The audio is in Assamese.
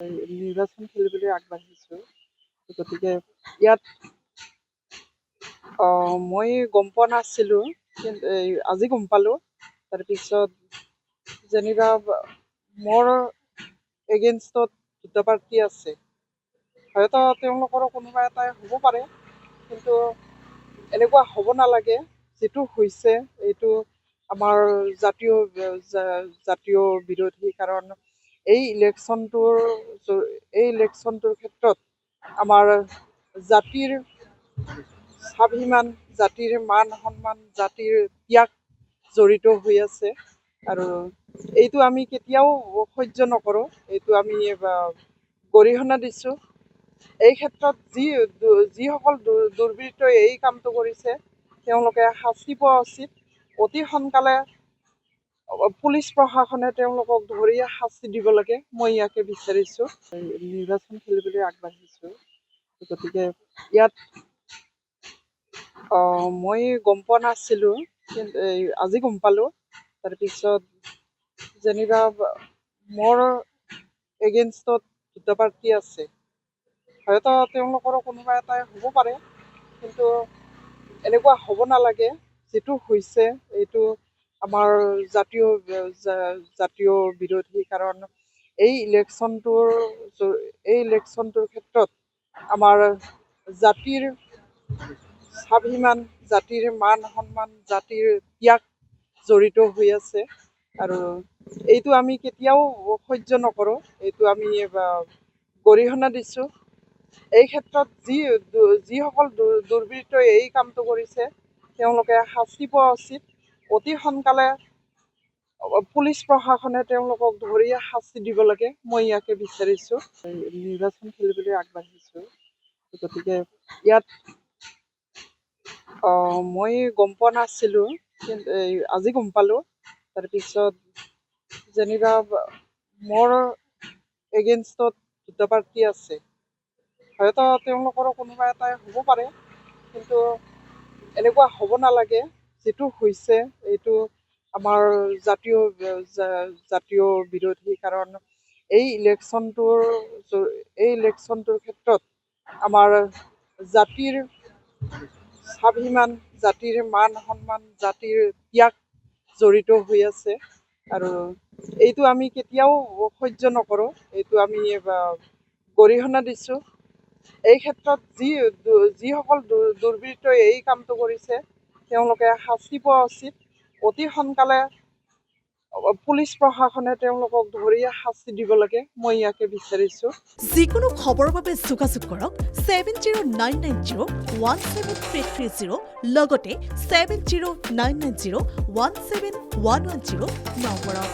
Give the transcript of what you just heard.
নিৰ্বাচন খেলিবলৈ আগবাঢ়িছোঁ। গতিকে ইয়াত মই গম পোৱা নাছিলোঁ, কিন্তু আজি গম পালোঁ। তাৰপিছত যেনিবা মোৰ এগেইনষ্টত দুটা পাৰ্টি আছে। হয়তো তেওঁলোকৰো কোনোবা এটাই হ'ব পাৰে, কিন্তু এনেকুৱা হ'ব নালাগে। যিটো হৈছে এইটো আমাৰ জাতীয় বিৰোধী, কাৰণ এই ইলেকশ্যনটোৰ ক্ষেত্ৰত আমাৰ জাতিৰ স্বাভিমান, জাতিৰ মান সন্মান, জাতিৰ ত্যাগ জড়িত হৈ আছে। আৰু এইটো আমি কেতিয়াও সহ্য নকৰোঁ, এইটো আমি গৰিহণা দিছোঁ। এই ক্ষেত্ৰত যিসকল দুৰ্বৃত্তই এই কামটো কৰিছে তেওঁলোকে শাস্তি পোৱা উচিত। অতি সোনকালে পুলিচ প্ৰশাসনে তেওঁলোকক ধৰি শাস্তি দিব লাগে, মই ইয়াকে বিচাৰিছোঁ। নিৰ্বাচন খেলিবলৈ আগবাঢ়িছোঁ। গতিকে ইয়াত মই গম পোৱা নাছিলোঁ, কিন্তু আজি গম পালোঁ। তাৰপিছত যেনিবা মোৰ এগেইনষ্টত দুটা পাৰ্টি আছে। হয়তো তেওঁলোকৰো কোনোবা এটাই হ'ব পাৰে, কিন্তু এনেকুৱা হ'ব নালাগে। যিটো হৈছে এইটো আমাৰ জাতীয় বিৰোধী, কাৰণ এই ইলেকশ্যনটোৰ ক্ষেত্ৰত আমাৰ জাতিৰ স্বাভিমান, জাতিৰ মান সন্মান, জাতিৰ ত্যাগ জড়িত হৈ আছে। আৰু এইটো আমি কেতিয়াও সহ্য নকৰোঁ, এইটো আমি গৰিহণা দিছোঁ। এই ক্ষেত্ৰত যিসকল দুৰ্বৃত্তই এই কামটো কৰিছে তেওঁলোকে শাস্তি পোৱা উচিত। অতি সোনকালে পুলিচ প্ৰশাসনে তেওঁলোকক ধৰি শাস্তি দিব লাগে, মই ইয়াকে বিচাৰিছোঁ। নিৰ্বাচন খেলিবলৈ আগবাঢ়িছোঁ। গতিকে ইয়াত মই গম পোৱা নাছিলোঁ, কিন্তু আজি গম পালোঁ। তাৰপিছত যেনিবা মোৰ এগেইনষ্টত দুটা পাৰ্টি আছে। হয়তো তেওঁলোকৰো কোনোবা এটাই হ'ব পাৰে, কিন্তু এনেকুৱা হ'ব নালাগে। যিটো হৈছে এইটো আমাৰ জাতীয় বিৰোধী, কাৰণ এই ইলেকশ্যনটোৰ ক্ষেত্ৰত আমাৰ জাতিৰ স্বাভিমান, জাতিৰ মান সন্মান, জাতিৰ ত্যাগ জড়িত হৈ আছে। আৰু এইটো আমি কেতিয়াও সহ্য নকৰোঁ, এইটো আমি গৰিহণা দিছোঁ। এই ক্ষেত্ৰত যিসকল দুৰ্বৃত্তই এই কামটো কৰিছে তেওঁলোকে শাস্তি পোৱা উচিত। অতি সোনকালে পুলিচ প্ৰশাসনে তেওঁলোকক ধৰি শাস্তি দিব লাগে, মই ইয়াকে বিচাৰিছোঁ। যিকোনো খবৰৰ বাবে যোগাযোগ কৰক 7099017330 লগতে 7099017110 নম্বৰত।